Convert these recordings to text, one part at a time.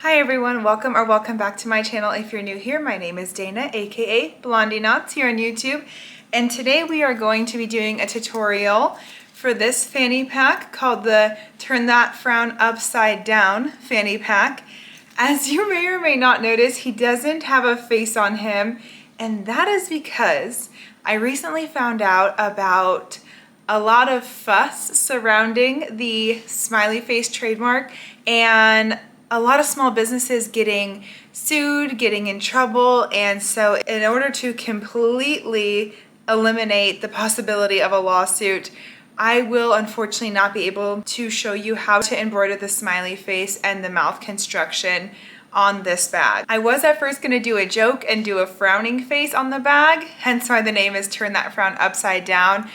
Hi everyone, welcome back to my channel. If you're new here, my name is Dana, aka Blondie Knots here on YouTube, and today we are going to be doing a tutorial for this fanny pack called the Turn That Frown Upside Down fanny pack. As you may or may not notice, he doesn't have a face on him, and that is because I recently found out about a lot of fuss surrounding the smiley face trademark and a lot of small businesses getting sued, getting in trouble, and so in order to completely eliminate the possibility of a lawsuit, I will unfortunately not be able to show you how to embroider the smiley face and the mouth construction on this bag. I was at first going to do a joke and do a frowning face on the bag, hence why the name is Turn That Frown Upside Down.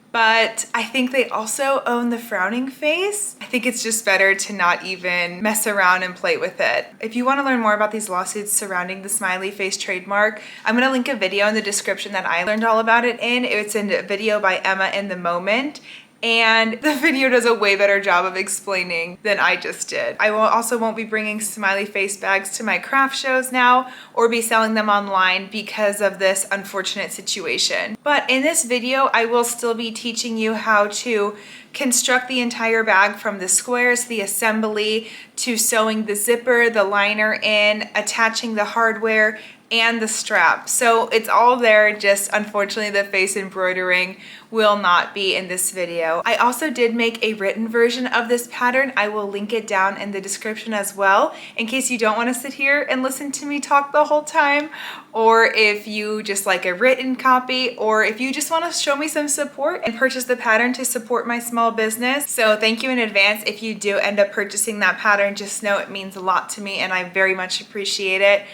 But I think they also own the frowning face. I think it's just better to not even mess around and play with it. If you want to learn more about these lawsuits surrounding the smiley face trademark, I'm going to link a video in the description that I learned all about it in. It's in a video by Emma in the Moment. And the video does a way better job of explaining than I just did. I won't be bringing smiley face bags to my craft shows now or be selling them online because of this unfortunate situation. But in this video, I will still be teaching you how to construct the entire bag from the squares, the assembly, to sewing the zipper, the liner in, attaching the hardware, and the strap. So it's all there, just unfortunately the face embroidering will not be in this video. I also did make a written version of this pattern. I will link it down in the description as well, in case you don't want to sit here and listen to me talk the whole time, or if you just like a written copy, or if you just want to show me some support and purchase the pattern to support my small business. So thank you in advance if you do end up purchasing that pattern. Just know it means a lot to me and I very much appreciate it.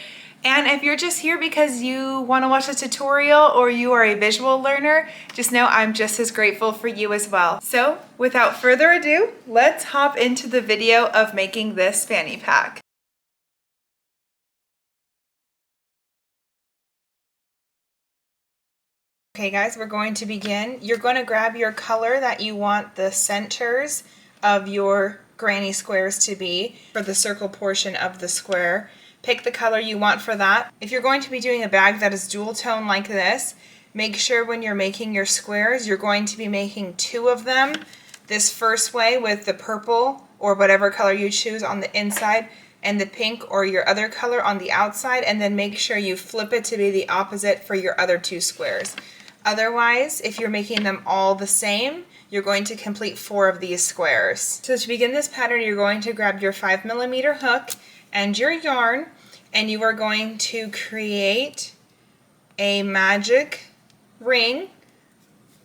And if you're just here because you want to watch a tutorial or you are a visual learner, just know I'm just as grateful for you as well. So without further ado, let's hop into the video of making this fanny pack. Okay guys, we're going to begin. You're going to grab your color that you want the centers of your granny squares to be for the circle portion of the square. Pick the color you want for that. If you're going to be doing a bag that is dual tone like this, make sure when you're making your squares, you're going to be making 2 of them this first way with the purple or whatever color you choose on the inside and the pink or your other color on the outside, and then make sure you flip it to be the opposite for your other 2 squares. Otherwise, if you're making them all the same, you're going to complete 4 of these squares. So to begin this pattern, you're going to grab your 5mm hook and your yarn, and you are going to create a magic ring,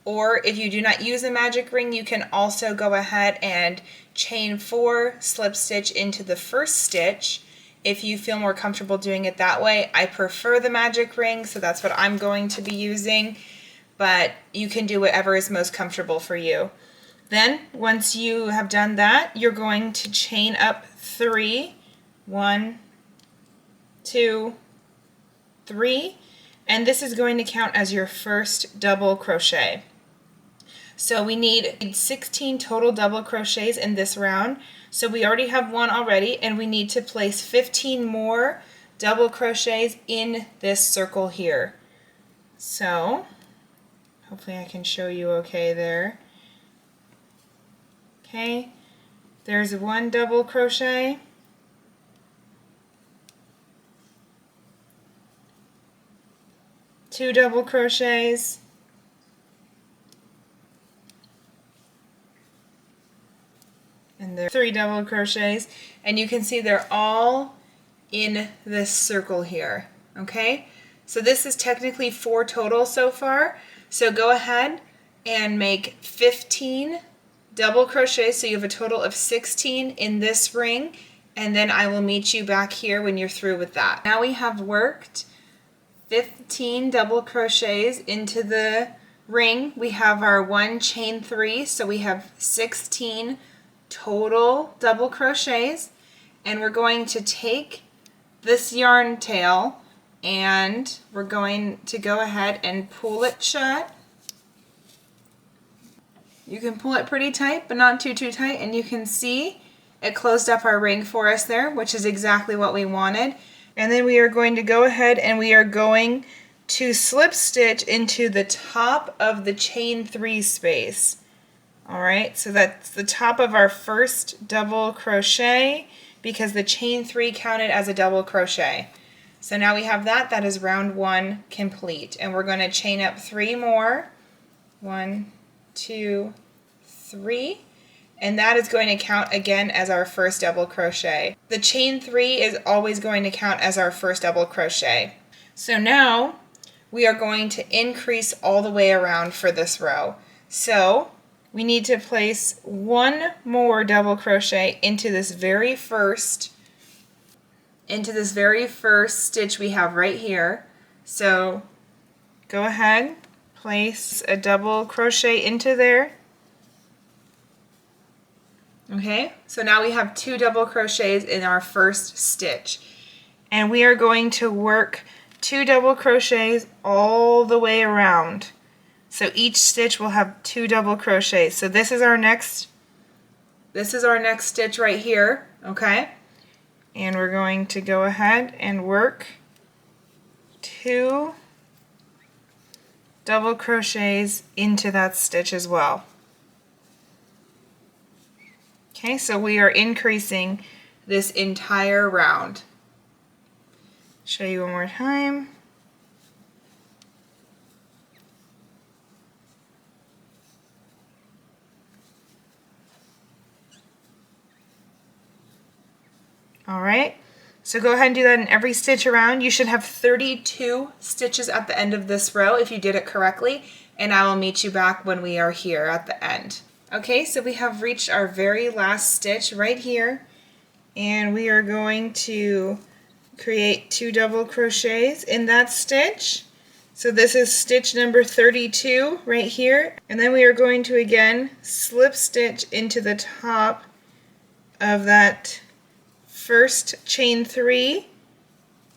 or if you do not use a magic ring, you can also go ahead and chain 4, slip stitch into the first stitch if you feel more comfortable doing it that way. I prefer the magic ring, so that's what I'm going to be using, but you can do whatever is most comfortable for you. Then once you have done that, you're going to chain up 3, 1, 2, 3, and this is going to count as your first double crochet. So we need 16 total double crochets in this round. So we already have 1 already, and we need to place 15 more double crochets in this circle here. So hopefully I can show you okay there. Okay, there's 1 double crochet. 2 double crochets, and there are 3 double crochets, and you can see they're all in this circle here. Okay, so this is technically 4 total so far, so go ahead and make 15 double crochets so you have a total of 16 in this ring, and then I will meet you back here when you're through with that. Now we have worked 15 double crochets into the ring. We have our 1 chain 3, so we have 16 total double crochets, and we're going to take this yarn tail and we're going to go ahead and pull it shut. You can pull it pretty tight, but not too tight, and you can see It closed up our ring for us there, which is exactly what we wanted. And then we are going to go ahead and we are going to slip stitch into the top of the chain 3 space. All right, so that's the top of our first double crochet because the chain 3 counted as a double crochet. So now we have that. That is round 1 complete. And we're going to chain up 3 more. 1, 2, 3. And that is going to count again as our first double crochet. The chain 3 is always going to count as our first double crochet. So now we are going to increase all the way around for this row. So we need to place 1 more double crochet into this very first stitch we have right here. So go ahead, place a double crochet into there. Okay, so now we have 2 double crochets in our first stitch. And we are going to work 2 double crochets all the way around. So each stitch will have 2 double crochets. So this is our next stitch right here, okay? And we're going to go ahead and work 2 double crochets into that stitch as well. Okay, so we are increasing this entire round. Show you one more time. All right, so go ahead and do that in every stitch around. You should have 32 stitches at the end of this row if you did it correctly, and I will meet you back when we are here at the end. Okay, so we have reached our very last stitch right here, and we are going to create 2 double crochets in that stitch. So this is stitch number 32 right here, and then we are going to again slip stitch into the top of that first chain 3,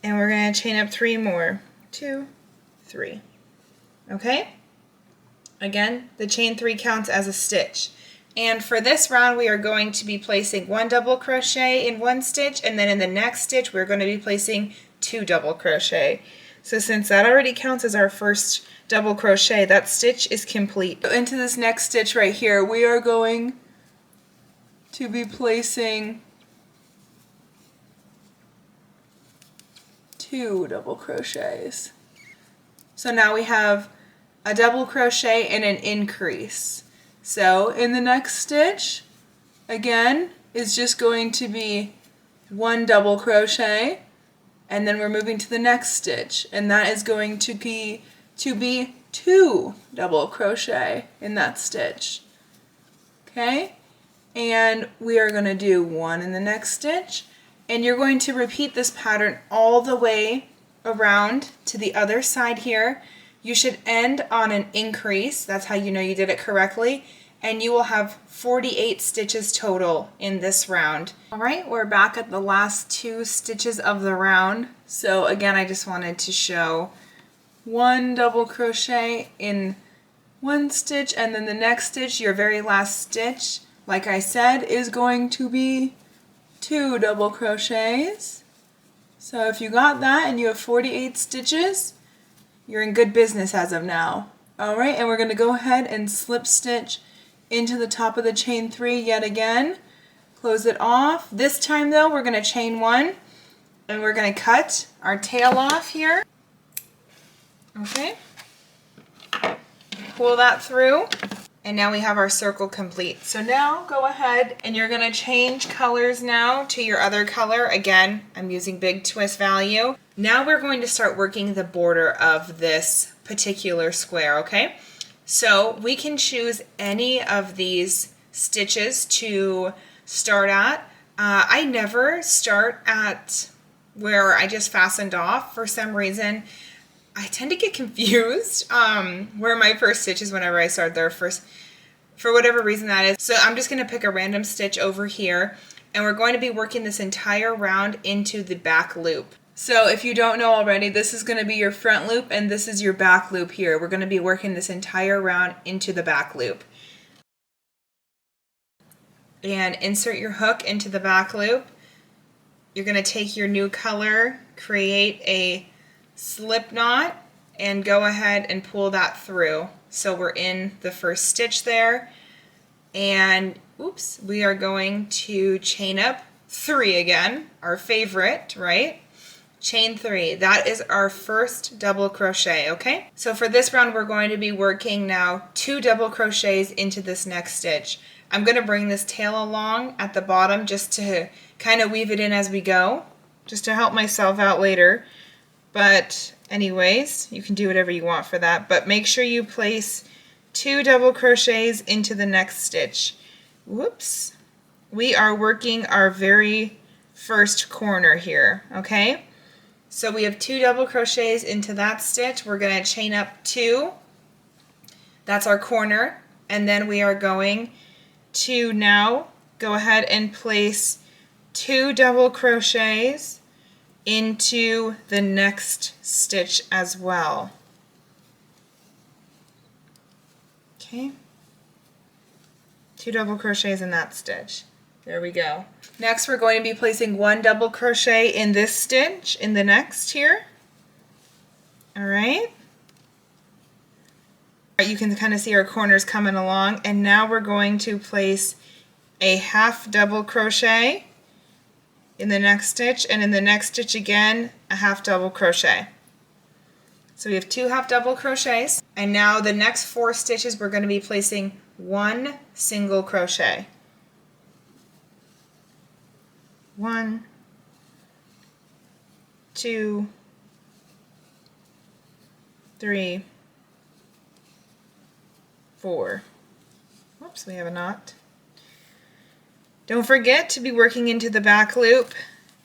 and we're going to chain up 3 more. 2, 3. Okay? Again, the chain 3 counts as a stitch. And for this round, we are going to be placing 1 double crochet in one stitch, and then in the next stitch, we're going to be placing 2 double crochet. So since that already counts as our first double crochet, that stitch is complete. So into this next stitch right here, we are going to be placing 2 double crochets. So now we have a double crochet and an increase. So in the next stitch, again, is just going to be 1 double crochet, and then we're moving to the next stitch, and that is going to be 2 double crochet in that stitch. Okay, and we are going to do 1 in the next stitch, and you're going to repeat this pattern all the way around to the other side here. You should end on an increase. That's how you know you did it correctly. And you will have 48 stitches total in this round. All right, we're back at the last 2 stitches of the round. So again, I just wanted to show 1 double crochet in one stitch, and then the next stitch, your very last stitch, like I said, is going to be 2 double crochets. So if you got that and you have 48 stitches, you're in good business as of now. All right, and we're going to go ahead and slip stitch into the top of the chain 3 yet again. Close it off. This time though, we're going to chain 1, and we're going to cut our tail off here. Okay. Pull that through, and now we have our circle complete. So now go ahead and you're going to change colors now to your other color. Again, I'm using big twist value. Now we're going to start working the border of this particular square, okay? So we can choose any of these stitches to start at. I never start at where I just fastened off. For some reason, I tend to get confused where my first stitch is whenever I start there first. For whatever reason that is. So I'm just going to pick a random stitch over here, and we're going to be working this entire round into the back loop. So if you don't know already, this is going to be your front loop, and this is your back loop here. We're going to be working this entire round into the back loop. and insert your hook into the back loop. You're going to take your new color, create a slip knot, and go ahead and pull that through. So we're in the first stitch there, and oops, we are going to chain up 3 again, our favorite, right? Chain 3. That is our first double crochet, okay? So for this round, we're going to be working now 2 double crochets into this next stitch. I'm going to bring this tail along at the bottom just to kind of weave it in as we go, just to help myself out later. But anyways, you can do whatever you want for that, but make sure you place 2 double crochets into the next stitch. Whoops. We are working our very first corner here, okay? So we have 2 double crochets into that stitch. We're going to chain up 2. That's our corner. And then we are going to now go ahead and place 2 double crochets into the next stitch as well. Okay. 2 double crochets in that stitch. There we go. Next, we're going to be placing 1 double crochet in this stitch, in the next here. All right. You can kind of see our corners coming along, and now we're going to place a half double crochet in the next stitch, and in the next stitch again, a half double crochet. So we have 2 half double crochets, and now the next 4 stitches we're going to be placing 1 single crochet. 1, 2, 3, 4. Whoops, we have a knot. Don't forget to be working into the back loop.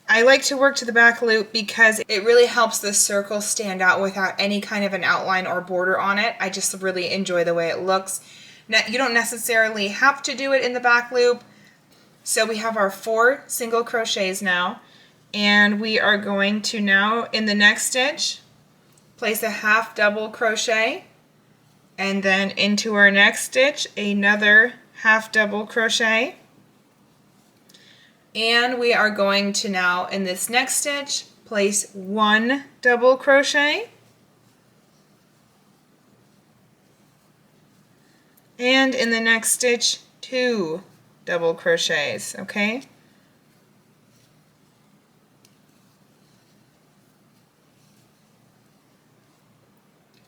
I like to work to the back loop because it really helps the circle stand out without any kind of an outline or border on it. I just really enjoy the way it looks. Now, you don't necessarily have to do it in the back loop. So we have our 4 single crochets now, and we are going to now, in the next stitch, place a half double crochet, and then into our next stitch, another half double crochet. And we are going to now, in this next stitch, place 1 double crochet, and in the next stitch, 2 double crochets, okay?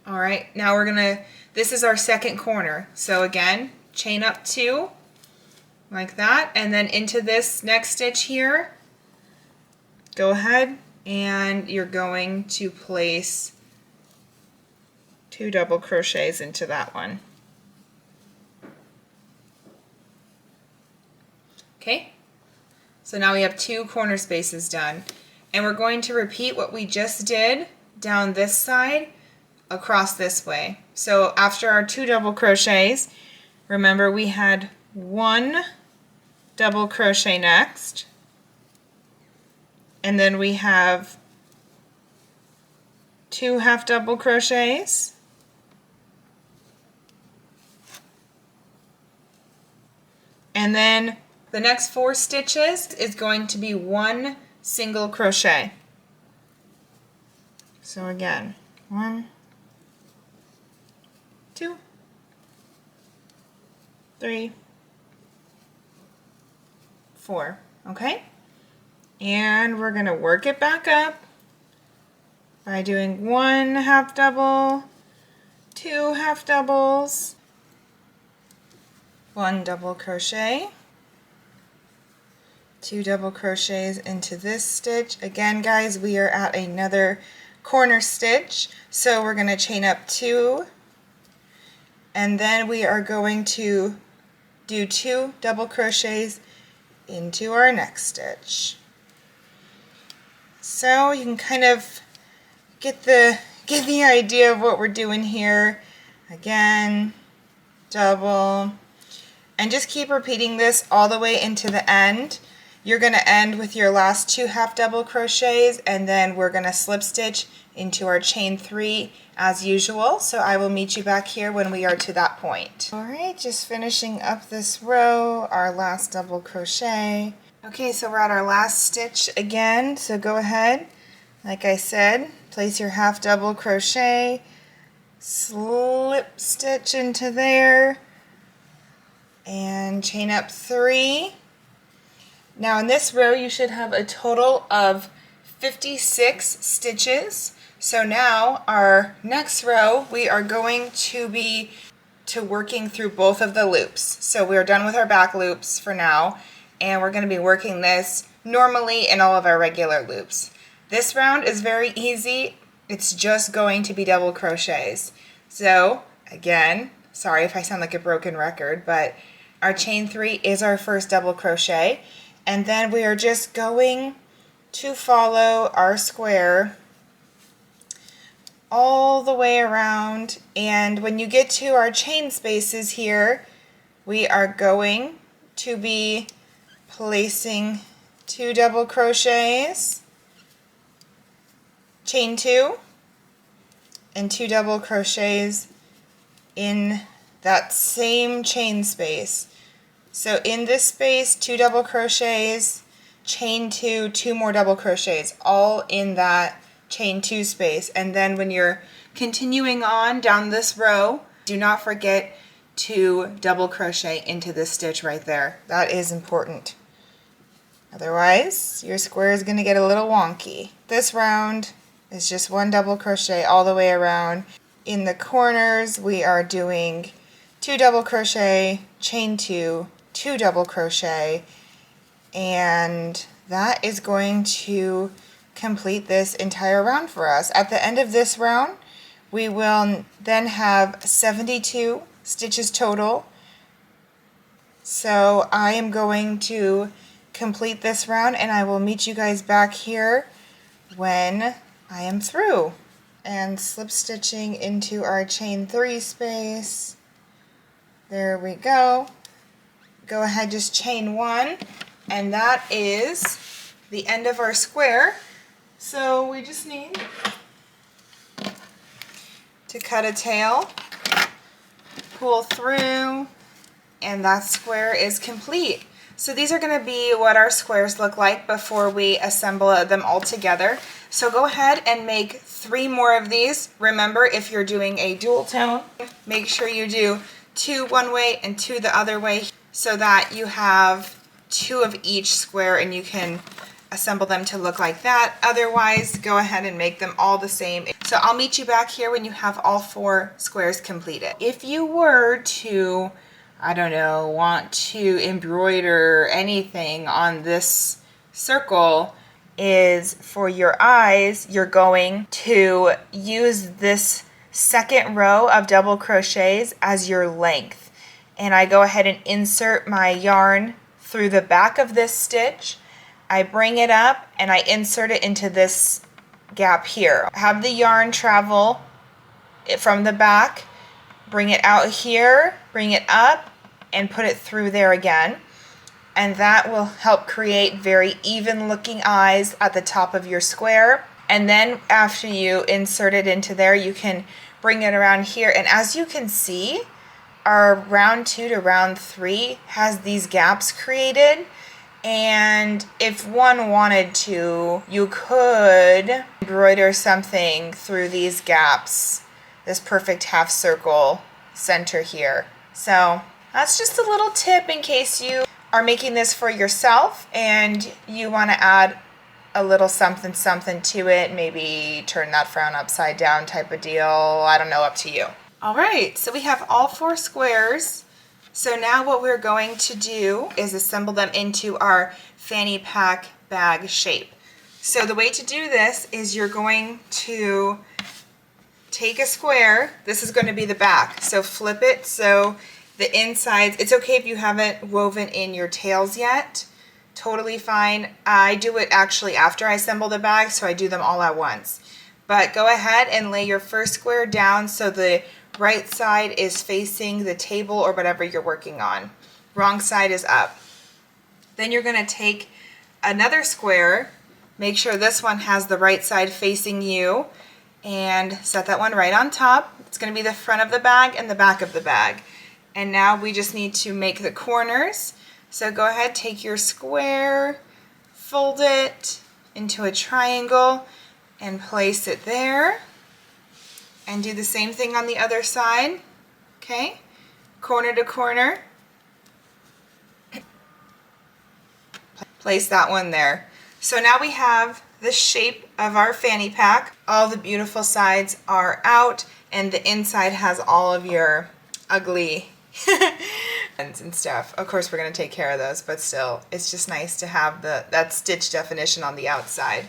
All right, now we're gonna, this is our second corner. So again, chain up 2, like that, and then into this next stitch here, go ahead and you're going to place 2 double crochets into that one. Okay, so now we have 2 corner spaces done, and we're going to repeat what we just did down this side across this way. So after our 2 double crochets, remember we had 1 double crochet next, and then we have 2 half double crochets, and then the next 4 stitches is going to be 1 single crochet. So again, 1, 2, 3, 4, okay? And we're gonna work it back up by doing 1 half double, 2 half doubles, 1 double crochet, 2 double crochets into this stitch. Again, guys, we are at another corner stitch, so we're going to chain up 2, and then we are going to do 2 double crochets into our next stitch. So you can kind of get the idea of what we're doing here. Again, double, and just keep repeating this all the way into the end. You're going to end with your last 2 half double crochets, and then we're going to slip stitch into our chain 3 as usual. So I will meet you back here when we are to that point. Alright, just finishing up this row, our last double crochet. Okay, so we're at our last stitch again, so go ahead, like I said, place your half double crochet, slip stitch into there, and chain up 3. Now in this row you should have a total of 56 stitches. So now our next row we are going to be working through both of the loops. So we are done with our back loops for now, and we're going to be working this normally in all of our regular loops. This round is very easy. It's just going to be double crochets. So again, sorry if I sound like a broken record, but our chain 3 is our first double crochet, and then we are just going to follow our square all the way around, and when you get to our chain spaces here, we are going to be placing 2 double crochets, chain 2, and 2 double crochets in that same chain space. So in this space, 2 double crochets, chain 2, 2 more double crochets, all in that chain 2 space. And then when you're continuing on down this row, do not forget to double crochet into this stitch right there. That is important. Otherwise, your square is going to get a little wonky. This round is just 1 double crochet all the way around. In the corners, we are doing 2 double crochet, chain 2, 2 double crochet, and that is going to complete this entire round for us. At the end of this round, we will then have 72 stitches total. So I am going to complete this round, and I will meet you guys back here when I am through. And slip stitching into our chain 3 space. There we go. Go ahead, just chain 1, and that is the end of our square. So we just need to cut a tail, pull through, and that square is complete. So these are going to be what our squares look like before we assemble them all together. So go ahead and make 3 more of these. Remember, if you're doing a dual tone, make sure you do 2 one way and 2 the other way, so that you have 2 of each square and you can assemble them to look like that. Otherwise, go ahead and make them all the same. So I'll meet you back here when you have all 4 squares completed. If you were to, I don't know, want to embroider anything on this circle, is for your eyes, you're going to use this second row of double crochets as your length. And I go ahead and insert my yarn through the back of this stitch. I bring it up and I insert it into this gap here. Have the yarn travel it from the back, bring it out here, bring it up, and put it through there again. And that will help create very even looking eyes at the top of your square. And then after you insert it into there, you can bring it around here. And as you can see, our round 2 to round 3 has these gaps created. And if one wanted to, you could embroider something through these gaps, this perfect half circle center here. So that's just a little tip in case you are making this for yourself and you want to add a little something something to it, maybe turn that frown upside down type of deal. I don't know, up to you. All right, so we have all 4 squares. So now what we're going to do is assemble them into our fanny pack bag shape. So the way to do this is you're going to take a square. This is going to be the back. So flip it so the insides, it's okay if you haven't woven in your tails yet. Totally fine. I do it actually after I assemble the bag, so I do them all at once. But go ahead and lay your first square down so the right side is facing the table or whatever you're working on. Wrong side is up. Then you're going to take another square. Make sure this one has the right side facing you and set that one right on top. It's going to be the front of the bag and the back of the bag. And now we just need to make the corners. So go ahead, take your square, fold it into a triangle and place it there. And do the same thing on the other side. Okay, corner to corner. Place that one there. So now we have the shape of our fanny pack. All the beautiful sides are out and the inside has all of your ugly and stuff. Of course we're going to take care of those, but still it's just nice to have that stitch definition on the outside.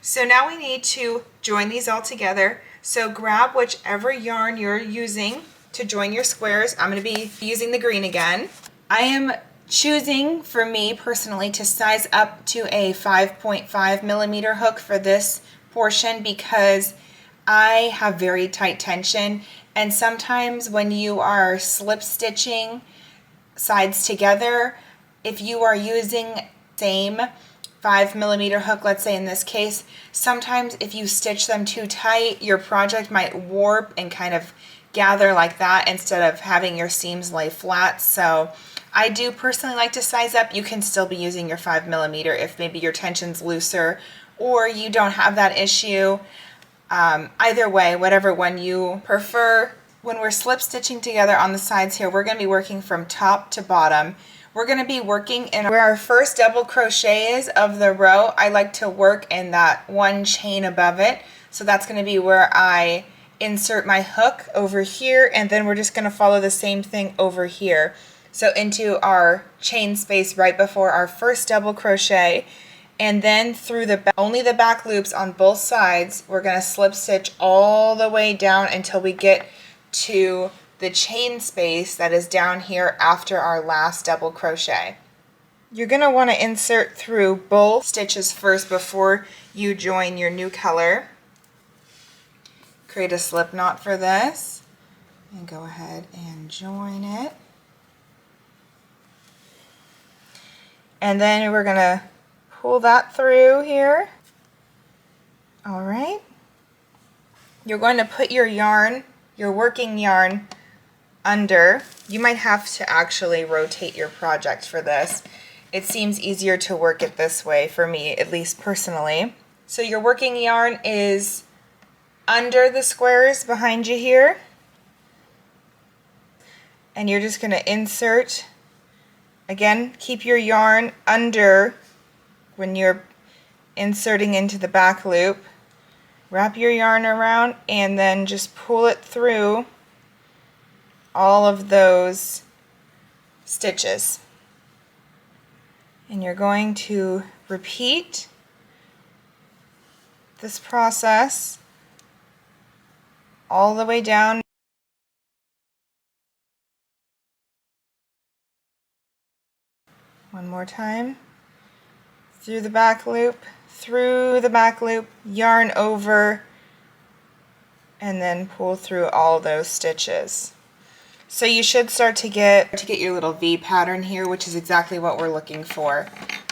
So now we need to join these all together. So grab whichever yarn you're using to join your squares. I'm going to be using the green again. I am choosing, for me personally, to size up to a 5.5 millimeter hook for this portion because I have very tight tension, and sometimes when you are slip stitching sides together, if you are using same 5 millimeter hook, let's say in this case, sometimes if you stitch them too tight, your project might warp and kind of gather like that instead of having your seams lay flat. So I do personally like to size up. You can still be using your 5 millimeter if maybe your tension's looser or you don't have that issue. Either way, whatever one you prefer. When we're slip stitching together on the sides here, we're going to be working from top to bottom. We're going to be working in where our first double crochet is of the row. I like to work in that one chain above it. So that's going to be where I insert my hook over here, and then we're just going to follow the same thing over here. So into our chain space right before our first double crochet, and then through only the back loops on both sides, we're going to slip stitch all the way down until we get to the chain space that is down here after our last double crochet. You're going to want to insert through both stitches first before you join your new color. Create a slip knot for this and go ahead and join it. And then we're going to pull that through here. All right. You're going to put your yarn, your working yarn, under. You might have to actually rotate your project for this. It seems easier to work it this way for me, at least personally. So your working yarn is under the squares behind you here. And you're just going to insert. Again, keep your yarn under when you're inserting into the back loop. Wrap your yarn around and then just pull it through all of those stitches. And you're going to repeat this process all the way down. One more time. Through the back loop, yarn over, and then pull through all those stitches. So you should start to get your little V pattern here, which is exactly what we're looking for.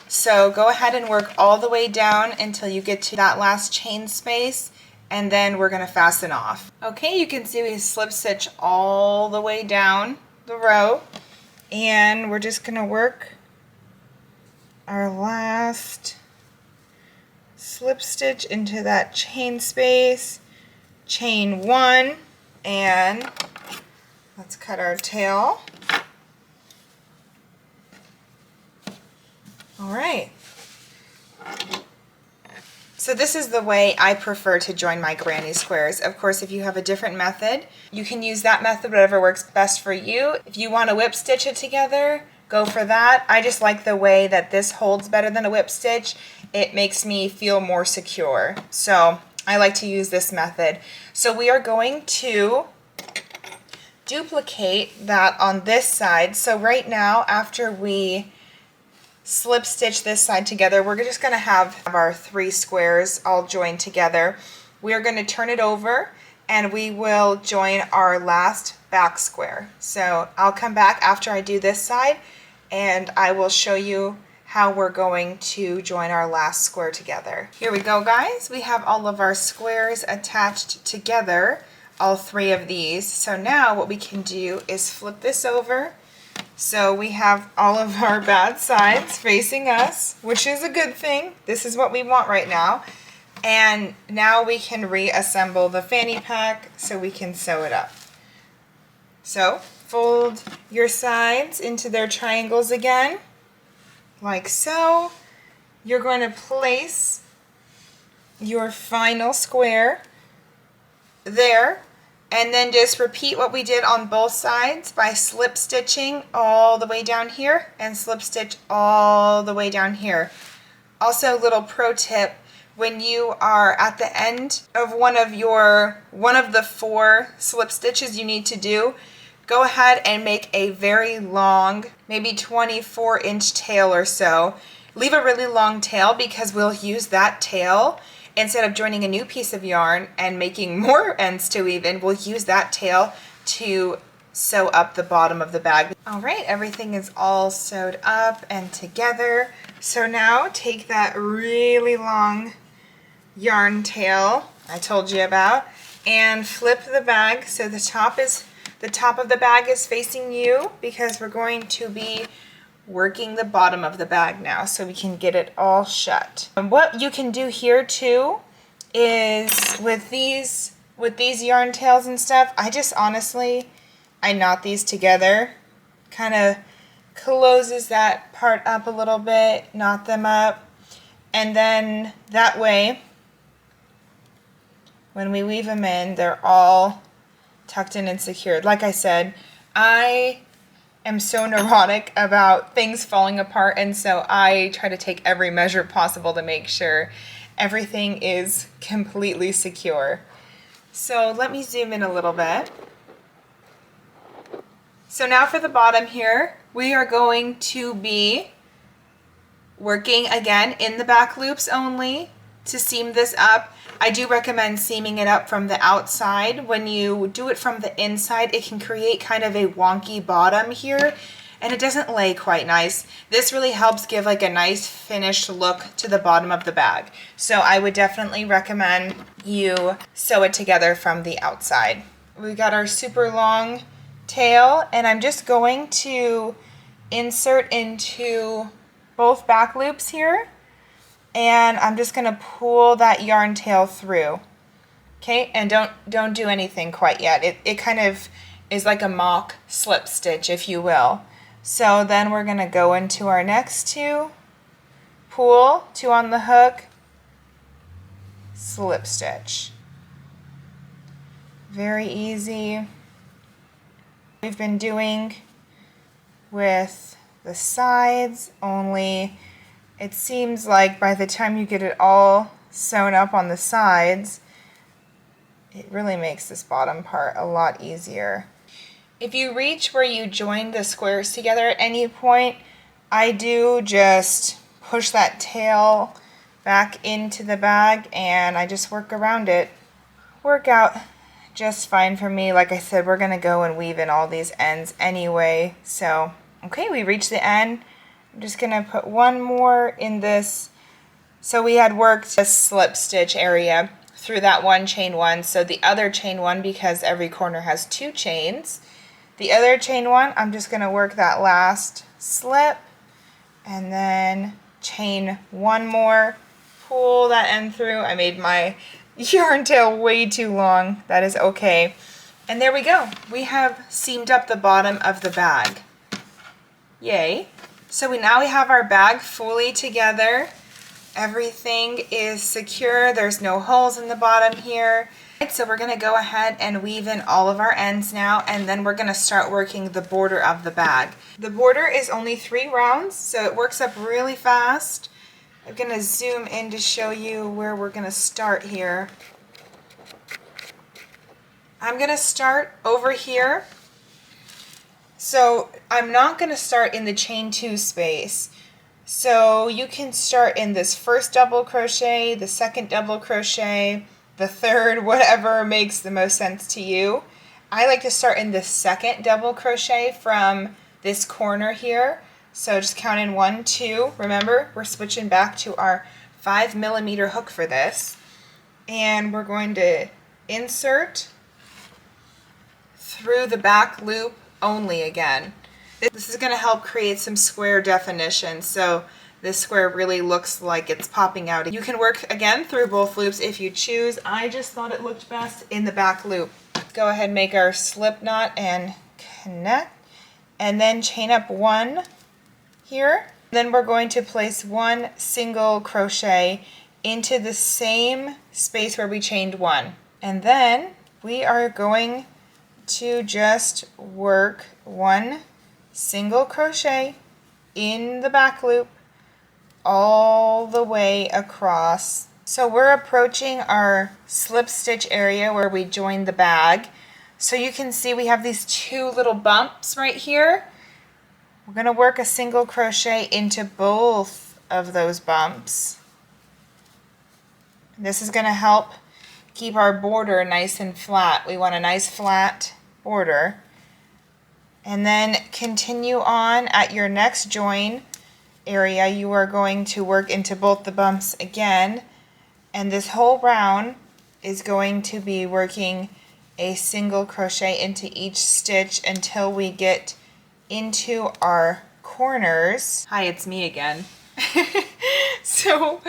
So go ahead and work all the way down until you get to that last chain space, and then we're going to fasten off. Okay, you can see we slip stitch all the way down the row, and we're just going to work our last slip stitch into that chain space, chain one, and let's cut our tail. All right. So this is the way I prefer to join my granny squares. Of course, if you have a different method, you can use that method, whatever works best for you. If you want to whip stitch it together, go for that. I just like the way that this holds better than a whip stitch. It makes me feel more secure. So I like to use this method. So we are going to duplicate that on this side. So right now, after we slip stitch this side together, we're just going to have our three squares all joined together. We are going to turn it over and we will join our last back square. So I'll come back after I do this side and I will show you how we're going to join our last square together. Here we go, guys. We have all of our squares attached together, all 3 of these. So now what we can do is flip this over. So we have all of our bad sides facing us, which is a good thing. This is what we want right now. And now we can reassemble the fanny pack so we can sew it up. So fold your sides into their triangles again, like so. You're going to place your final square there, and then just repeat what we did on both sides by slip stitching all the way down here and slip stitch all the way down here. Also, little pro tip, when you are at the end of one of the 4 slip stitches you need to do, go ahead and make a very long, maybe 24-inch tail or so. Leave a really long tail because we'll use that tail instead of joining a new piece of yarn and making more ends to weave. We'll use that tail to sew up the bottom of the bag. All right, everything is all sewed up and together. So now take that really long yarn tail I told you about and flip the bag so the top of the bag is facing you, because we're going to be working the bottom of the bag now so we can get it all shut. And what you can do here too is with these yarn tails and stuff, I knot these together, kind of closes that part up a little bit, knot them up, and then that way when we weave them in, they're all tucked in and secured. Like I said, I am so neurotic about things falling apart, and so I try to take every measure possible to make sure everything is completely secure. So let me zoom in a little bit. So now for the bottom here, we are going to be working again in the back loops only to seam this up. I do recommend seaming it up from the outside. When you do it from the inside, it can create kind of a wonky bottom here, and it doesn't lay quite nice. This really helps give like a nice finished look to the bottom of the bag. So I would definitely recommend you sew it together from the outside. We got our super long tail, and I'm just going to insert into both back loops here, and I'm just going to pull that yarn tail through. Okay, and don't do anything quite yet. It kind of is like a mock slip stitch, if you will. So then we're going to go into our next 2, pull, 2 on the hook, slip stitch. Very easy. We've been doing with the sides, only it seems like by the time you get it all sewn up on the sides, it really makes this bottom part a lot easier. If you reach where you join the squares together at any point, I do just push that tail back into the bag and I just work around it. Work out just fine for me. Like I said, we're going to go and weave in all these ends anyway. So, okay, we reached the end. I'm just going to put one more in this. So we had worked a slip stitch area through that one chain 1. So the other chain 1, because every corner has 2 chains, the other chain 1, I'm just going to work that last slip and then chain 1 more, pull that end through. I made my yarn tail way too long. That is okay. And there we go. We have seamed up the bottom of the bag. Yay. So now we have our bag fully together. Everything is secure. There's no holes in the bottom here. So we're going to go ahead and weave in all of our ends now, and then we're going to start working the border of the bag. The border is only 3 rounds, so it works up really fast. I'm going to zoom in to show you where we're going to start here. I'm going to start over here. So I'm not going to start in the chain 2 space. So you can start in this first double crochet, the second double crochet, the third, whatever makes the most sense to you. I like to start in the second double crochet from this corner here. So just count in 1, 2. Remember, we're switching back to our 5mm hook for this. And we're going to insert through the back loop only again. This is going to help create some square definition, so this square really looks like it's popping out. You can work again through both loops if you choose. I just thought it looked best in the back loop. Go ahead and make our slip knot and connect, and then chain up 1 here. Then we're going to place 1 single crochet into the same space where we chained 1. And then we are going to just work 1 single crochet in the back loop all the way across. So we're approaching our slip stitch area where we joined the bag. So you can see we have these 2 little bumps right here. We're going to work a single crochet into both of those bumps. This is going to help keep our border nice and flat. We want a nice flat border. And then continue on at your next join area. You are going to work into both the bumps again. And this whole round is going to be working a single crochet into each stitch until we get into our corners. Hi, it's me again. So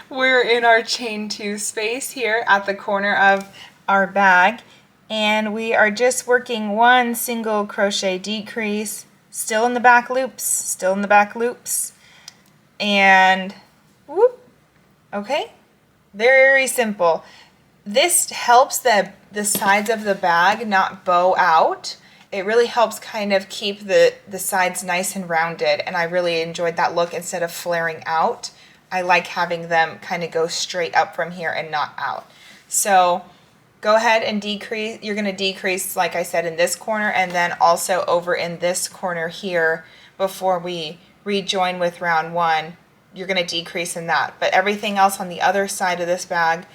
we're in our chain 2 space here at the corner of our bag, and we are just working 1 single crochet decrease, still in the back loops, and whoop. Okay, very simple. This helps the sides of the bag not bow out. It really helps kind of keep the sides nice and rounded, and I really enjoyed that look instead of flaring out. I like having them kind of go straight up from here and not out. So go ahead and decrease. You're going to decrease, like I said, in this corner and then also over in this corner here before we rejoin with round 1. You're going to decrease in that. But everything else on the other side of this bag,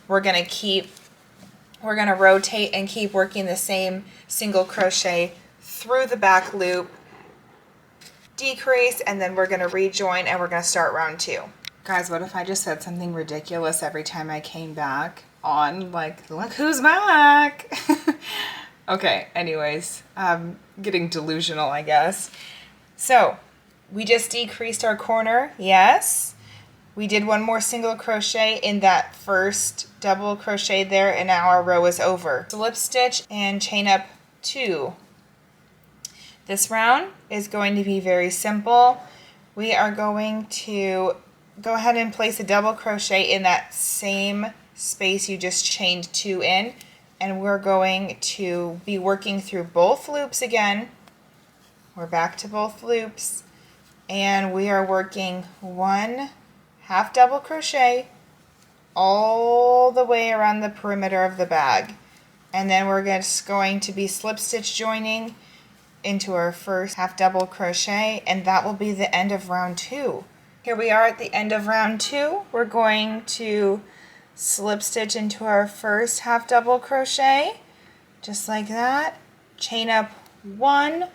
we're going to rotate and keep working the same single crochet through the back loop, decrease, and then we're going to rejoin and we're going to start round 2. Guys, what if I just said something ridiculous every time I came back on, like, look who's back? Okay, anyways, getting delusional, I guess. So we just decreased our corner, yes. We did 1 more single crochet in that first double crochet there, and now our row is over. Slip stitch and chain up 2. This round is going to be very simple. We are going to go ahead and place a double crochet in that same space you just chained 2 in, and we're going to be working through both loops again. We're back to both loops, and we are working 1 half double crochet all the way around the perimeter of the bag, and then we're just going to be slip stitch joining into our first half double crochet, and that will be the end of round 2. Here we are at the end of round 2. We're going to slip stitch into our first half double crochet, just like that, chain up 1,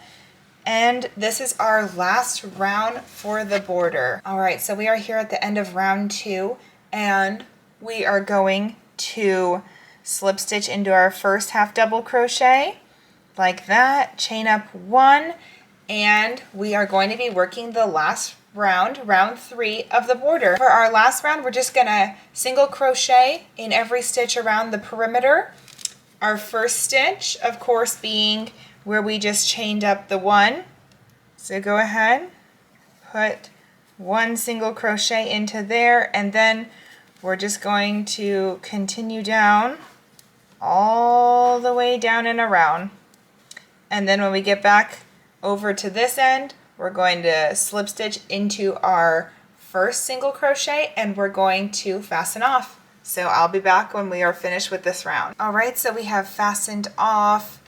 and this is our last round for the border. Alright, so we are here at the end of round 2, and we are going to slip stitch into our first half double crochet, like that, chain up 1, and we are going to be working the last round, round 3 of the border. For our last round, we're just gonna single crochet in every stitch around the perimeter. Our first stitch, of course, being where we just chained up the 1. So go ahead, put 1 single crochet into there, and then we're just going to continue down all the way down and around. And then when we get back over to this end, we're going to slip stitch into our first single crochet, and we're going to fasten off. So I'll be back when we are finished with this round. Alright, so we have fastened off,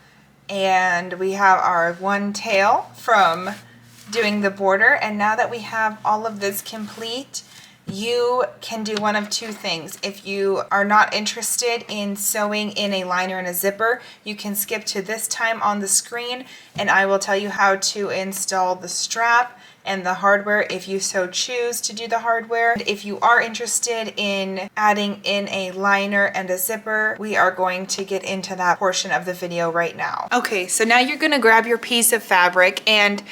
and we have our 1 tail from doing the border, and now that we have all of this complete, you can do one of 2 things. If you are not interested in sewing in a liner and a zipper, you can skip to this time on the screen, and I will tell you how to install the strap and the hardware if you so choose to do the hardware. If you are interested in adding in a liner and a zipper, we are going to get into that portion of the video right now. Okay, so now you're gonna grab your piece of fabric and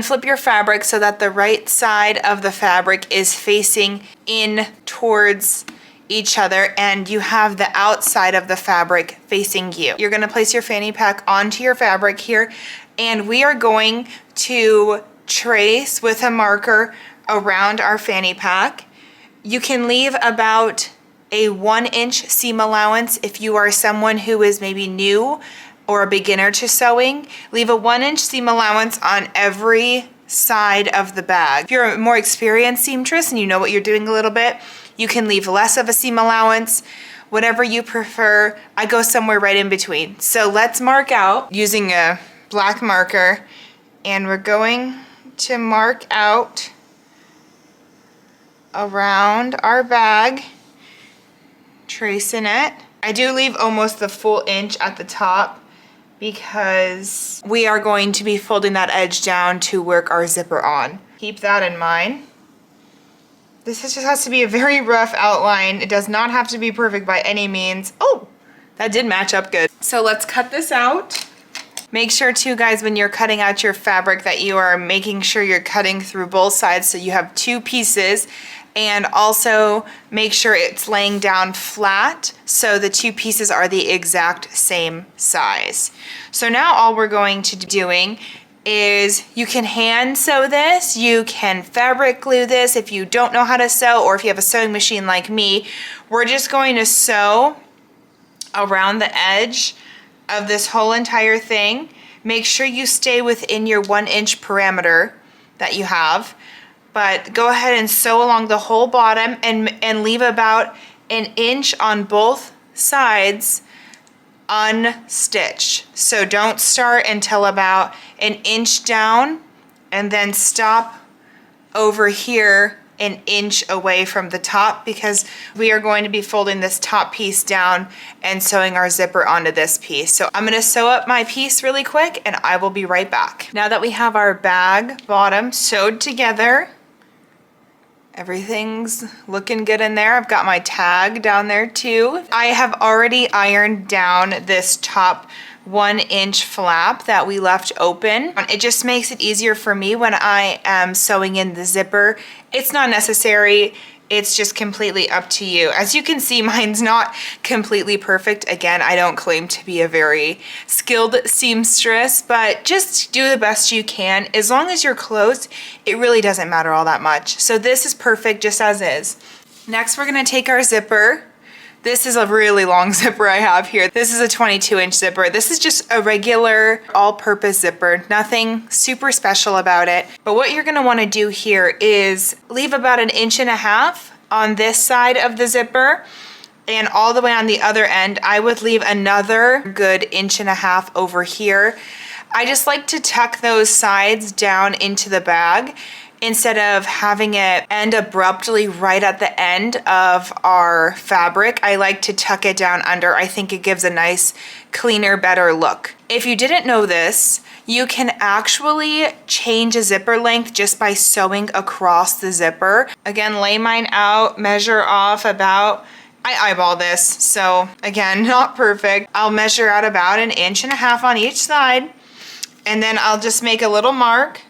flip your fabric so that the right side of the fabric is facing in towards each other and you have the outside of the fabric facing you. You're gonna place your fanny pack onto your fabric here, and we are going to trace with a marker around our fanny pack. You can leave about a 1-inch seam allowance if you are someone who is maybe new or a beginner to sewing. Leave a 1-inch seam allowance on every side of the bag. If you're a more experienced seamstress and you know what you're doing a little bit, you can leave less of a seam allowance, whatever you prefer. I go somewhere right in between. So let's mark out using a black marker, and we're going to mark out around our bag, tracing it. I do leave almost the full inch at the top because we are going to be folding that edge down to work our zipper on. Keep that in mind. This just has to be a very rough outline. It does not have to be perfect by any means. Oh, that did match up good. So let's cut this out. Make sure too, guys, when you're cutting out your fabric that you are making sure you're cutting through both sides so you have 2 pieces, and also make sure it's laying down flat so the 2 pieces are the exact same size. So now all we're going to be doing is you can hand sew this, you can fabric glue this if you don't know how to sew, or if you have a sewing machine like me. We're just going to sew around the edge of this whole entire thing. Make sure you stay within your 1-inch parameter that you have, but go ahead and sew along the whole bottom and leave about 1 inch on both sides unstitched. So don't start until about 1 inch down and then stop over here 1 inch away from the top, because we are going to be folding this top piece down and sewing our zipper onto this piece. So I'm gonna sew up my piece really quick and I will be right back. Now that we have our bag bottom sewed together, everything's looking good in there. I've got my tag down there too. I have already ironed down this top 1-inch flap that we left open. It just makes it easier for me when I am sewing in the zipper. It's not necessary. It's just completely up to you. As you can see, mine's not completely perfect. Again, I don't claim to be a very skilled seamstress, but just do the best you can. As long as you're close, it really doesn't matter all that much. So this is perfect just as is. Next, we're gonna take our zipper. This is a really long zipper I have here. This is a 22-inch zipper. This is just a regular all-purpose zipper. Nothing super special about it. But what you're gonna wanna do here is leave about 1.5 inches on this side of the zipper, and all the way on the other end, I would leave another good 1.5 inches over here. I just like to tuck those sides down into the bag instead of having it end abruptly right at the end of our fabric. I like to tuck it down under. I think it gives a nice, cleaner, better look. If you didn't know this, you can actually change a zipper length just by sewing across the zipper. Again, lay mine out, measure off about, I eyeball this, so again, not perfect. I'll measure out about 1.5 inches on each side, and then I'll just make a little mark.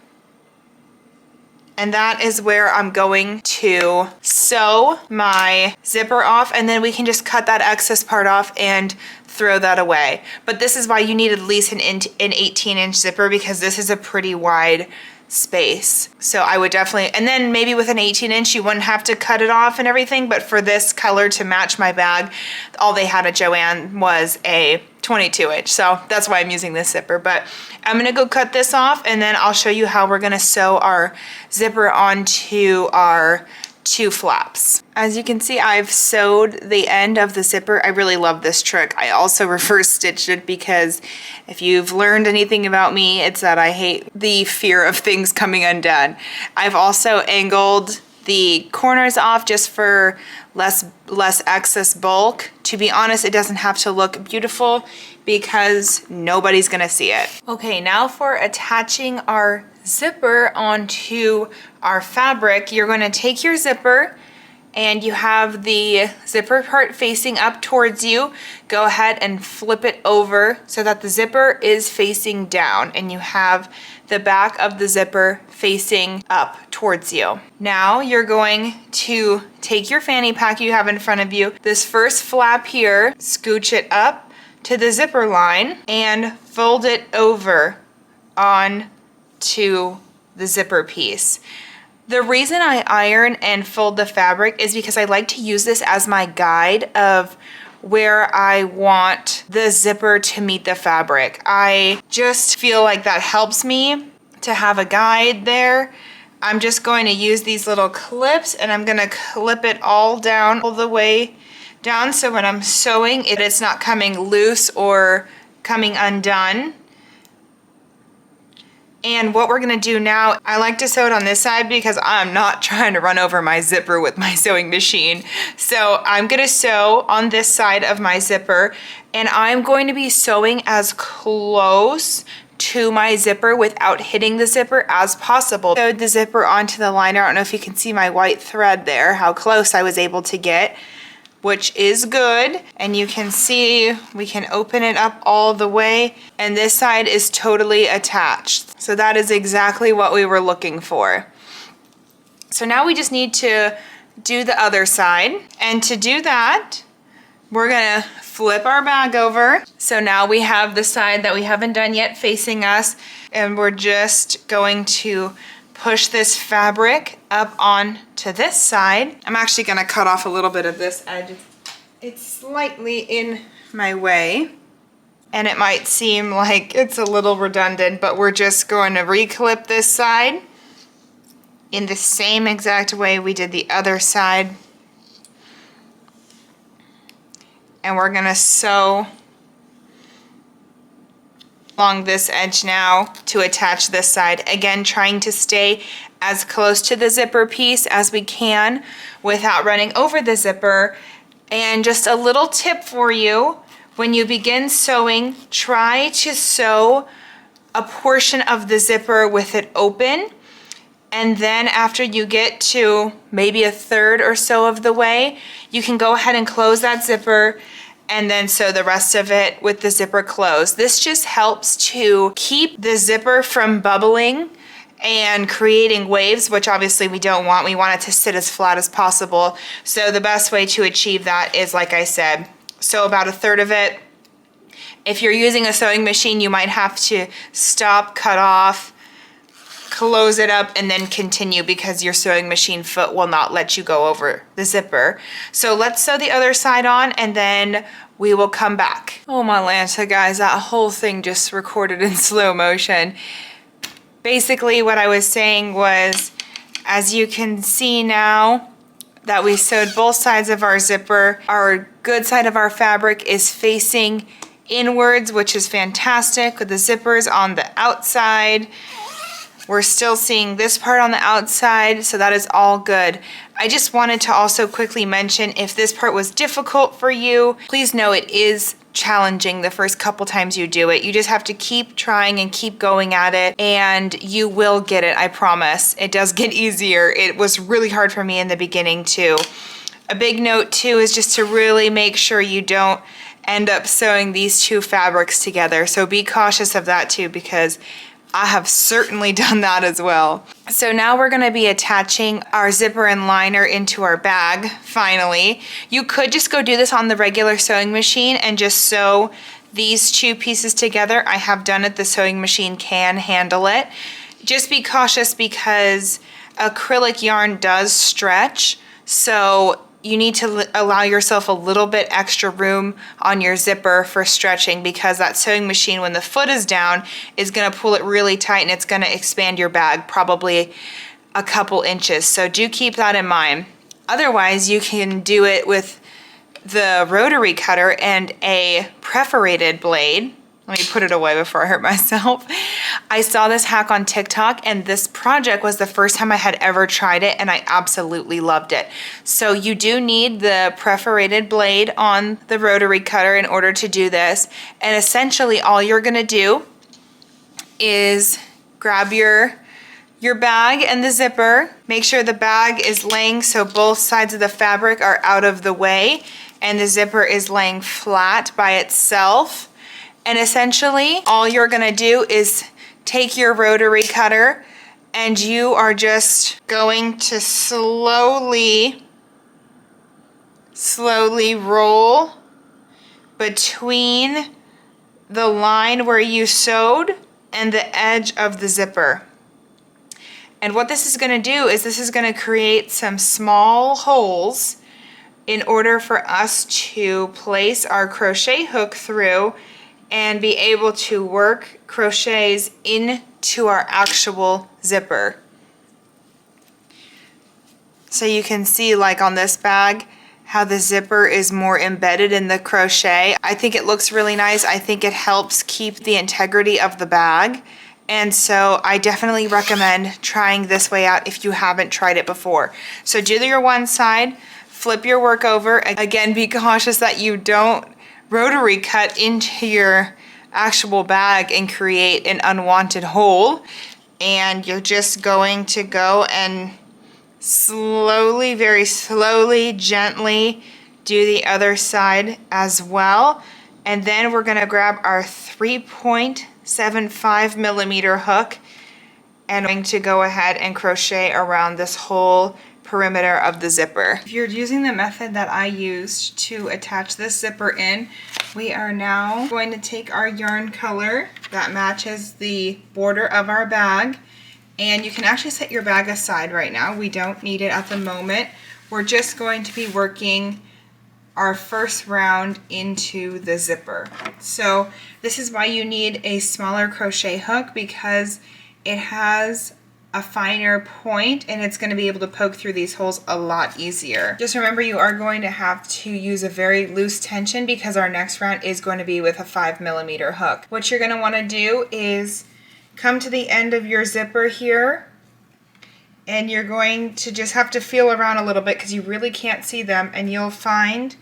And that is where I'm going to sew my zipper off, and then we can just cut that excess part off and throw that away. But this is why you need at least an 18-inch zipper, because this is a pretty wide space. So I would definitely, and then maybe with an 18-inch you wouldn't have to cut it off and everything, but for this color to match my bag, all they had at Joann was a 22-inch. So that's why I'm using this zipper. But I'm gonna go cut this off, and then I'll show you how we're gonna sew our zipper onto our 2 flaps. As you can see, I've sewed the end of the zipper. I really love this trick. I also reverse stitched it because if you've learned anything about me, it's that I hate the fear of things coming undone. I've also angled the corners off just for less excess bulk. To be honest, it doesn't have to look beautiful because nobody's gonna see it. Okay, now for attaching our zipper onto our fabric, you're going to take your zipper and you have the zipper part facing up towards you. Go ahead and flip it over so that the zipper is facing down and you have the back of the zipper facing up towards you. Now you're going to take your fanny pack you have in front of you, this first flap here, scooch it up to the zipper line and fold it over on to the zipper piece. The reason I iron and fold the fabric is because I like to use this as my guide of where I want the zipper to meet the fabric. I just feel like that helps me to have a guide there. I'm just going to use these little clips and I'm going to clip it all down, all the way down, so when I'm sewing it's not coming loose or coming undone. And what we're gonna do now, I like to sew it on this side because I'm not trying to run over my zipper with my sewing machine. So I'm gonna sew on this side of my zipper and I'm going to be sewing as close to my zipper without hitting the zipper as possible. Sewed the zipper onto the liner. I don't know if you can see my white thread there, how close I was able to get, which is good. And you can see we can open it up all the way and this side is totally attached. So that is exactly what we were looking for. So now we just need to do the other side. And to do that, we're gonna flip our bag over. So now we have the side that we haven't done yet facing us, and we're just going to push this fabric up on to this side. I'm actually gonna cut off a little bit of this edge. It's slightly in my way, and it might seem like it's a little redundant, but we're just going to reclip this side in the same exact way we did the other side. And we're gonna sew along this edge now to attach this side. Again, trying to stay as close to the zipper piece as we can without running over the zipper. And just a little tip for you, when you begin sewing, try to sew a portion of the zipper with it open. And then after you get to maybe a third or so of the way, you can go ahead and close that zipper and then sew the rest of it with the zipper closed. This just helps to keep the zipper from bubbling and creating waves, which obviously we don't want. We want it to sit as flat as possible. So the best way to achieve that is, like I said, sew about a third of it. If you're using a sewing machine, you might have to stop, cut off, close it up, and then continue because your sewing machine foot will not let you go over the zipper. So let's sew the other side on and then we will come back. Oh my Lanta, guys, that whole thing just recorded in slow motion. Basically what I was saying was, as you can see now that we sewed both sides of our zipper, our good side of our fabric is facing inwards, which is fantastic, with the zippers on the outside. We're still seeing this part on the outside, so that is all good. I just wanted to also quickly mention, if this part was difficult for you, please know it is challenging the first couple times you do it. You just have to keep trying and keep going at it, and you will get it, I promise. It does get easier. It was really hard for me in the beginning too. A big note too is just to really make sure you don't end up sewing these two fabrics together. So be cautious of that too, because I have certainly done that as well. So now we're gonna be attaching our zipper and liner into our bag, finally. You could just go do this on the regular sewing machine and just sew these two pieces together. I have done it, the sewing machine can handle it. Just be cautious because acrylic yarn does stretch, so you need to allow yourself a little bit extra room on your zipper for stretching, because that sewing machine, when the foot is down, is gonna pull it really tight and it's gonna expand your bag probably a couple inches. So do keep that in mind. Otherwise, you can do it with the rotary cutter and a perforated blade. Let me put it away before I hurt myself. I saw this hack on TikTok, and this project was the first time I had ever tried it, and I absolutely loved it. So you do need the perforated blade on the rotary cutter in order to do this. And essentially all you're gonna do is grab your your bag and the zipper. Make sure the bag is laying so both sides of the fabric are out of the way and the zipper is laying flat by itself. And essentially, all you're gonna do is take your rotary cutter and you are just going to slowly roll between the line where you sewed and the edge of the zipper. And what this is going to do is this is going to create some small holes in order for us to place our crochet hook through and be able to work crochets into our actual zipper. So you can see, like on this bag, how the zipper is more embedded in the crochet. I think it looks really nice. I think it helps keep the integrity of the bag. And so I definitely recommend trying this way out if you haven't tried it before. So do your one side, flip your work over. Again, be cautious that you don't rotary cut into your actual bag and create an unwanted hole. And you're just going to go and slowly, very slowly, gently do the other side as well. And then we're gonna grab our 3.75 millimeter hook and I'm going to go ahead and crochet around this whole perimeter of the zipper. If you're using the method that I used to attach this zipper in, we are now going to take our yarn color that matches the border of our bag. And you can actually set your bag aside right now. We don't need it at the moment. We're just going to be working our first round into the zipper. So this is why you need a smaller crochet hook, because it has a finer point and it's going to be able to poke through these holes a lot easier. Just remember, you are going to have to use a very loose tension because our next round is going to be with a 5 millimeter hook. What you're going to want to do is come to the end of your zipper here, and you're going to just have to feel around a little bit because you really can't see them, and you'll find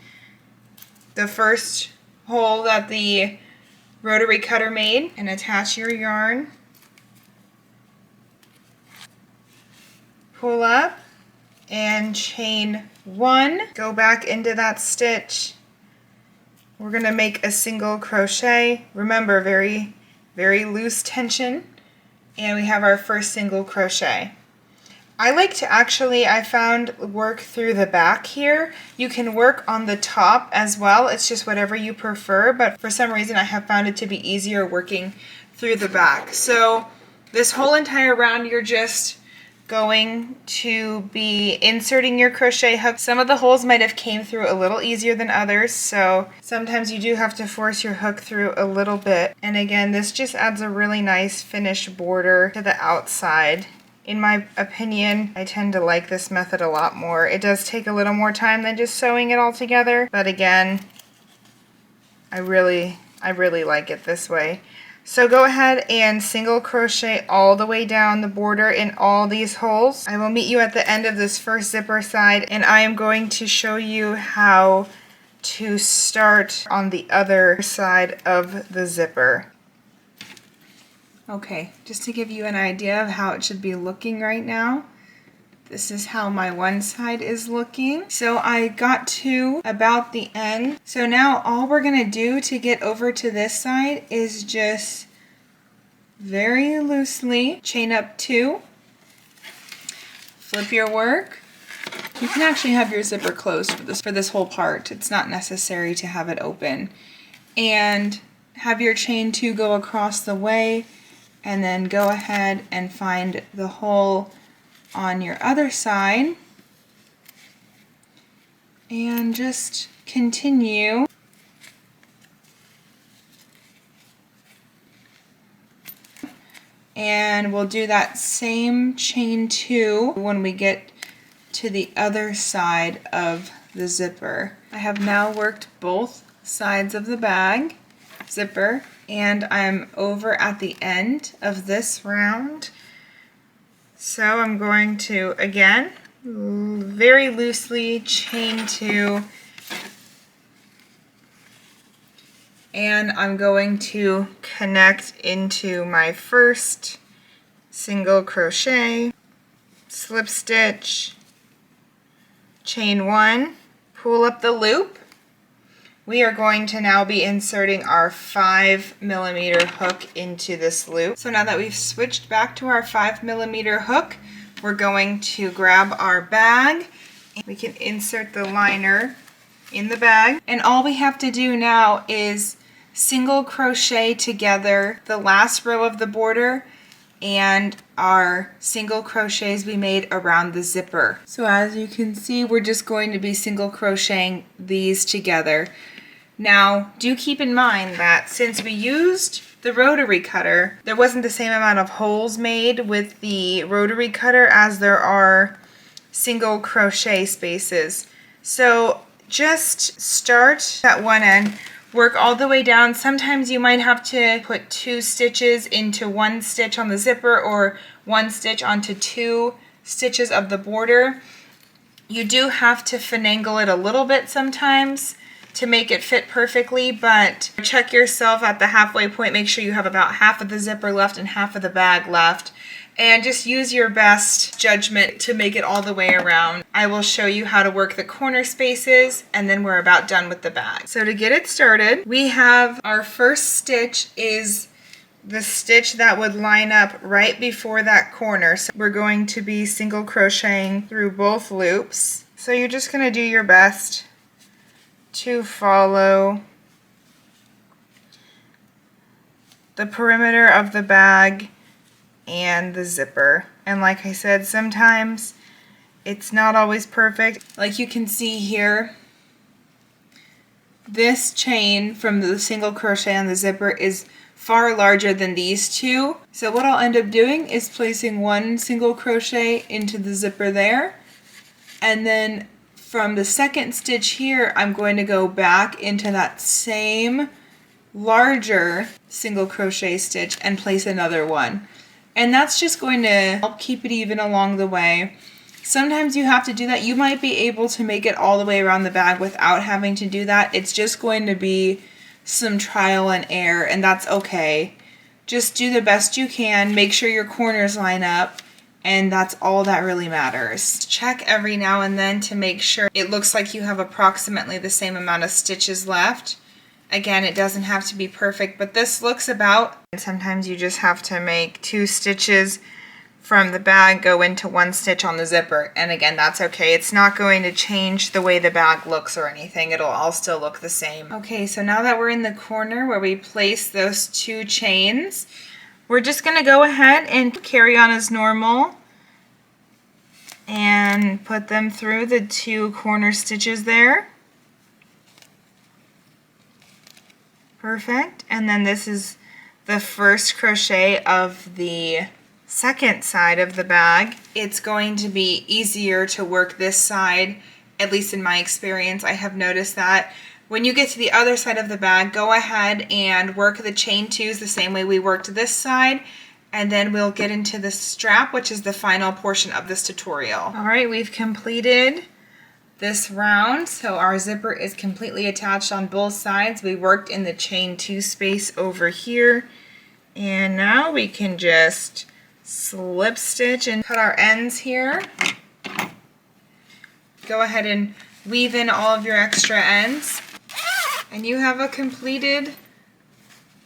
the first hole that the rotary cutter made, and attach your yarn, pull up and chain 1, go back into that stitch. We're going to make a single crochet. Remember, very loose tension, and we have our first single crochet. I like to actually, I found, work through the back here. You can work on the top as well, it's just whatever you prefer, but for some reason I have found it to be easier working through the back. So this whole entire round you're just going to be inserting your crochet hook. Some of the holes might have came through a little easier than others, so sometimes you do have to force your hook through a little bit. And again, this just adds a really nice finished border to the outside. In my opinion, I tend to like this method a lot more. It does take a little more time than just sewing it all together, but again, I really like it this way. So go ahead and single crochet all the way down the border in all these holes. I will meet you at the end of this first zipper side, and I am going to show you how to start on the other side of the zipper. Okay, just to give you an idea of how it should be looking right now, this is how my one side is looking. So I got to about the end. So now all we're gonna do to get over to this side is just very loosely chain up 2, flip your work. You can actually have your zipper closed for this whole part. It's not necessary to have it open. And have your chain 2 go across the way, and then go ahead and find the hole on your other side and just continue. And we'll do that same chain 2 when we get to the other side of the zipper. I have now worked both sides of the bag zipper, and I'm over at the end of this round. So I'm going to, again, very loosely chain 2, and I'm going to connect into my first single crochet, slip stitch, chain 1, pull up the loop. We are going to now be inserting our 5mm hook into this loop. So now that we've switched back to our 5mm hook, we're going to grab our bag. We can insert the liner in the bag, and all we have to do now is single crochet together the last row of the border and our single crochets we made around the zipper. So as you can see, we're just going to be single crocheting these together. Now, do keep in mind that since we used the rotary cutter, there wasn't the same amount of holes made with the rotary cutter as there are single crochet spaces. So just start at one end, work all the way down. Sometimes you might have to put 2 stitches into 1 stitch on the zipper or 1 stitch onto 2 stitches of the border. You do have to finagle it a little bit sometimes to make it fit perfectly, but check yourself at the halfway point. Make sure you have about half of the zipper left and half of the bag left, and just use your best judgment to make it all the way around. I will show you how to work the corner spaces, and then we're about done with the bag. So to get it started, we have our first stitch is the stitch that would line up right before that corner. So we're going to be single crocheting through both loops. So you're just going to do your best to follow the perimeter of the bag and the zipper. And like I said, sometimes it's not always perfect. Like you can see here, this chain from the single crochet on the zipper is far larger than these two. So what I'll end up doing is placing 1 single crochet into the zipper there, and then from the second stitch here, I'm going to go back into that same larger single crochet stitch and place another one. And that's just going to help keep it even along the way. Sometimes you have to do that. You might be able to make it all the way around the bag without having to do that. It's just going to be some trial and error, and that's okay. Just do the best you can. Make sure your corners line up. And that's all that really matters. Check every now and then to make sure it looks like you have approximately the same amount of stitches left. Again, it doesn't have to be perfect, but this looks about. Sometimes you just have to make 2 stitches from the bag go into 1 stitch on the zipper. And again, that's okay. It's not going to change the way the bag looks or anything. It'll all still look the same. Okay, so now that we're in the corner where we place those 2 chains, we're just going to go ahead and carry on as normal and put them through the 2 corner stitches there. Perfect. And then this is the first crochet of the second side of the bag. It's going to be easier to work this side, at least in my experience. I have noticed that when you get to the other side of the bag, go ahead and work the chain 2s the same way we worked this side, and then we'll get into the strap, which is the final portion of this tutorial. All right, we've completed this round, so our zipper is completely attached on both sides. We worked in the chain 2 space over here, and now we can just slip stitch and cut our ends here. Go ahead and weave in all of your extra ends, and you have a completed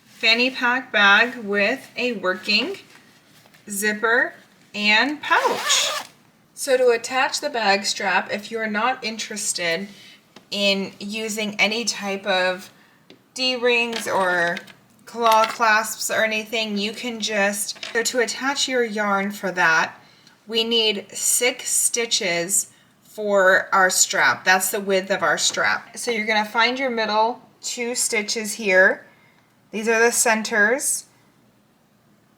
fanny pack bag with a working zipper and pouch. So to attach the bag strap, if you're not interested in using any type of D-rings or claw clasps or anything, you can just, so to attach your yarn for that, we need 6 stitches for our strap. That's the width of our strap. So you're going to find your middle 2 stitches here. These are the centers,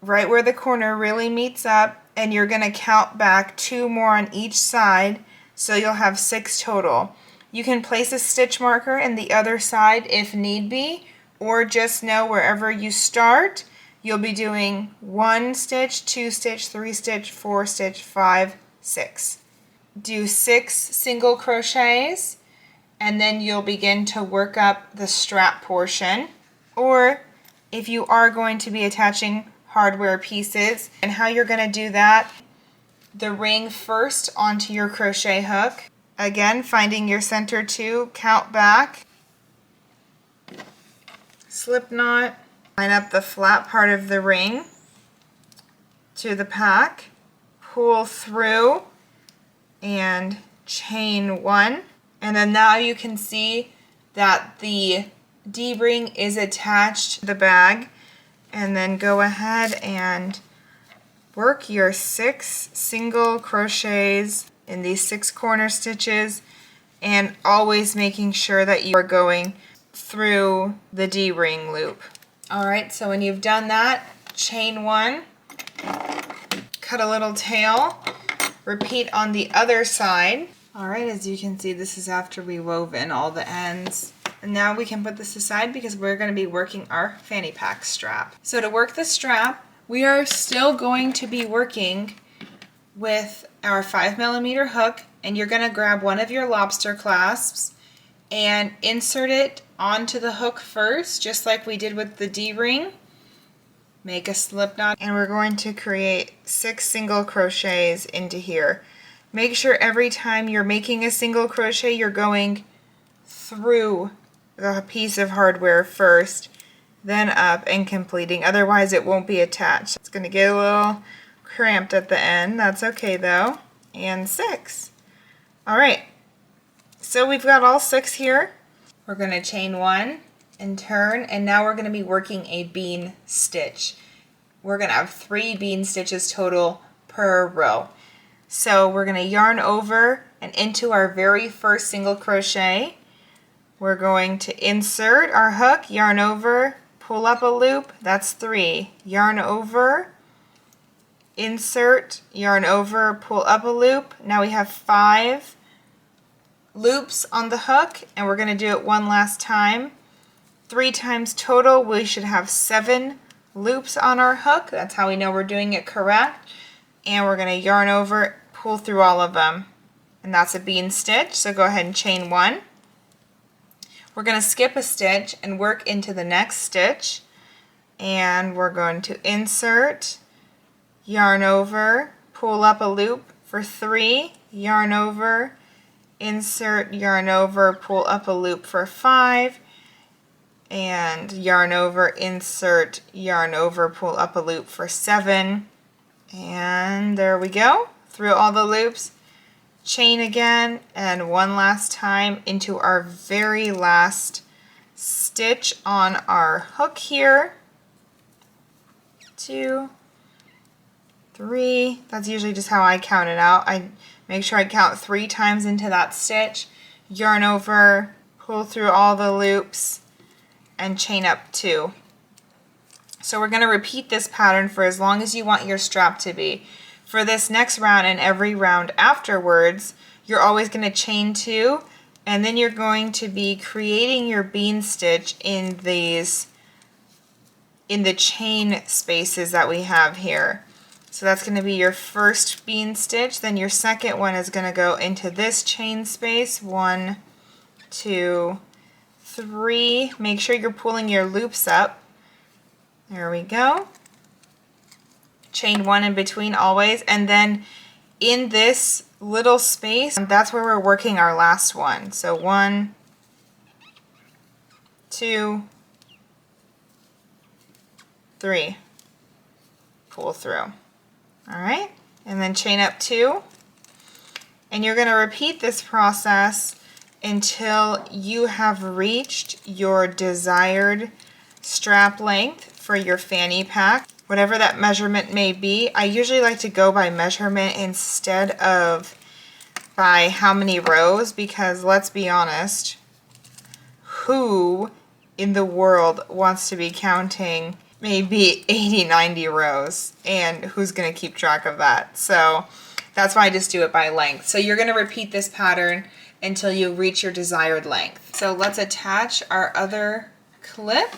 right where the corner really meets up, and you're going to count back 2 more on each side, so you'll have 6 total. You can place a stitch marker in the other side if need be, or just know wherever you start, you'll be doing 1 stitch, 2 stitch, 3 stitch, 4 stitch, 5, 6. Do 6 single crochets, and then you'll begin to work up the strap portion. Or if you are going to be attaching hardware pieces. And how you're going to do that, the ring first onto your crochet hook. Again, finding your center 2, count back, slip knot, line up the flat part of the ring to the pack, pull through, and chain 1. And then now you can see that the D-ring is attached to the bag. And then go ahead and work your 6 single crochets in these 6 corner stitches, and always making sure that you are going through the D-ring loop. Alright, so when you've done that, chain 1, cut a little tail, repeat on the other side. Alright, as you can see, this is after we wove in all the ends. And now we can put this aside because we're going to be working our fanny pack strap. So to work the strap, we are still going to be working with our 5mm hook, and you're going to grab one of your lobster clasps and insert it onto the hook first, just like we did with the D-ring. Make a slip knot, and we're going to create 6 single crochets into here. Make sure every time you're making a single crochet, you're going through the piece of hardware first, then up and completing. Otherwise it won't be attached. It's going to get a little cramped at the end. That's okay though. And 6. Alright, so we've got all 6 here. We're going to chain 1 and turn, and now we're going to be working a bean stitch. We're going to have 3 bean stitches total per row. So we're going to yarn over and into our very first single crochet. We're going to insert our hook, yarn over, pull up a loop, that's 3. Yarn over, insert, yarn over, pull up a loop. Now we have 5 loops on the hook, and we're going to do it one last time. 3 times total, we should have 7 loops on our hook. That's how we know we're doing it correct. And we're going to yarn over, pull through all of them. And that's a bean stitch, so go ahead and chain 1. We're going to skip a stitch and work into the next stitch, and we're going to insert, yarn over, pull up a loop for 3, yarn over, insert, yarn over, pull up a loop for 5, and yarn over, insert, yarn over, pull up a loop for 7, and there we go, through all the loops. Chain again, and one last time into our very last stitch on our hook here. 2, 3, that's usually just how I count it out. I make sure I count 3 times into that stitch, yarn over, pull through all the loops, and chain up 2. So we're going to repeat this pattern for as long as you want your strap to be. For this next round and every round afterwards, you're always going to chain 2, and then you're going to be creating your bean stitch in the chain spaces that we have here. So that's going to be your first bean stitch, then your second one is going to go into this chain space. 1, 2, 3. Make sure you're pulling your loops up. There we go. Chain 1 in between always, and then in this little space, that's where we're working our last one. So 1, 2, 3, pull through. Alright, and then chain up 2, and you're going to repeat this process until you have reached your desired strap length for your fanny pack. Whatever that measurement may be. I usually like to go by measurement instead of by how many rows, because let's be honest, who in the world wants to be counting maybe 80, 90 rows, and who's going to keep track of that? So that's why I just do it by length. So you're going to repeat this pattern until you reach your desired length. So let's attach our other clip,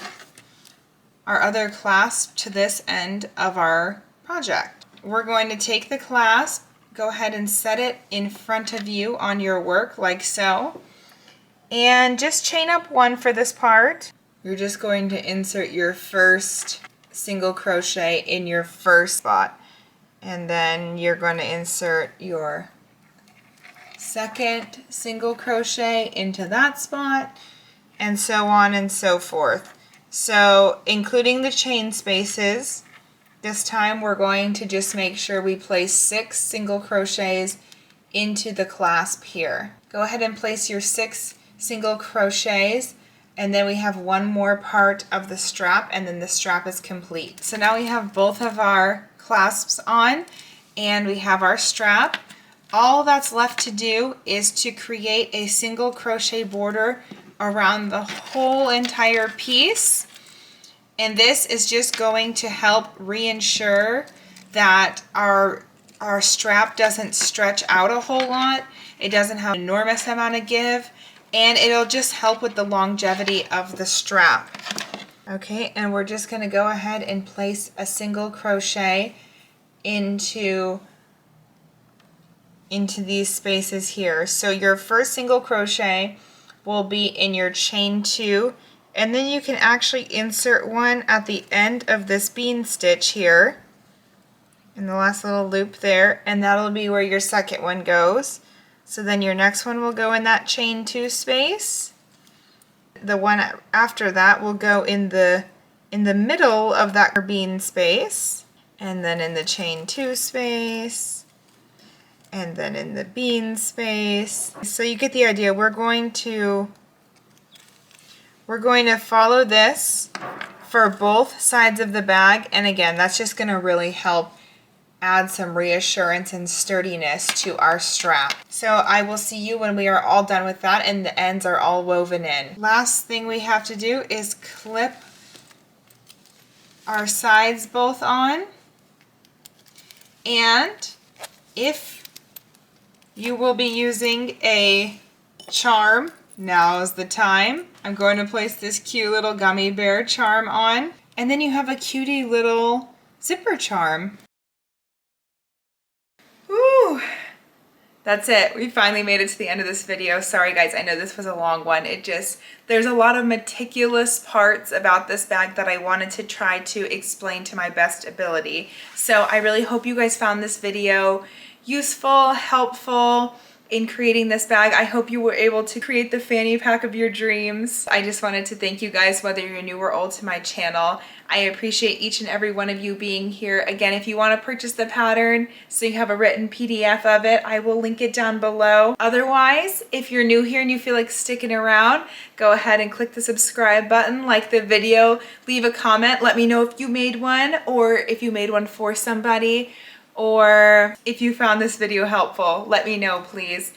our other clasp, to this end of our project. We're going to take the clasp, go ahead and set it in front of you on your work like so, and just chain up 1 for this part. You're just going to insert your first single crochet in your first spot, and then you're going to insert your second single crochet into that spot, and so on and so forth. So including the chain spaces, this time we're going to just make sure we place 6 single crochets into the clasp here. Go ahead and place your 6 single crochets, and then we have one more part of the strap, and then the strap is complete. So now we have both of our clasps on, and we have our strap. All that's left to do is to create a single crochet border around the whole entire piece, and this is just going to help reinsure that our strap doesn't stretch out a whole lot. It doesn't have an enormous amount of give, and it'll just help with the longevity of the strap. Okay, and we're just going to go ahead and place a single crochet into these spaces here. So your first single crochet will be in your chain 2, and then you can actually insert one at the end of this bean stitch here in the last little loop there, and that'll be where your second one goes. So then your next one will go in that chain 2 space. The one after that will go in the middle of that bean space, and then in the chain 2 space, and then in the bean space. So you get the idea. We're going to follow this for both sides of the bag, and again, that's just going to really help add some reassurance and sturdiness to our strap. So I will see you when we are all done with that and the ends are all woven in. Last thing we have to do is clip our sides both on, and if you will be using a charm, now is the time. I'm going to place this cute little gummy bear charm on, and then you have a cutie little zipper charm. Woo! That's it. We finally made it to the end of this video. Sorry guys, I know this was a long one. There's a lot of meticulous parts about this bag that I wanted to try to explain to my best ability. So I really hope you guys found this video useful, helpful in creating this bag. I hope you were able to create the fanny pack of your dreams. I just wanted to thank you guys, whether you're new or old to my channel. I appreciate each and every one of you being here. Again, if you want to purchase the pattern so you have a written PDF of it, I will link it down below. Otherwise, if you're new here and you feel like sticking around, go ahead and click the subscribe button, like the video, leave a comment, let me know if you made one or if you made one for somebody, or if you found this video helpful, let me know please.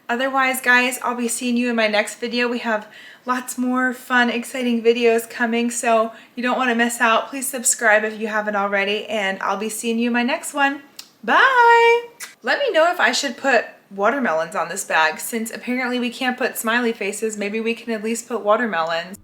Otherwise guys, I'll be seeing you in my next video. We have lots more fun, exciting videos coming, so you don't want to miss out. Please subscribe if you haven't already, and I'll be seeing you in my next one. Bye! Let me know if I should put watermelons on this bag. Since apparently we can't put smiley faces, maybe we can at least put watermelons.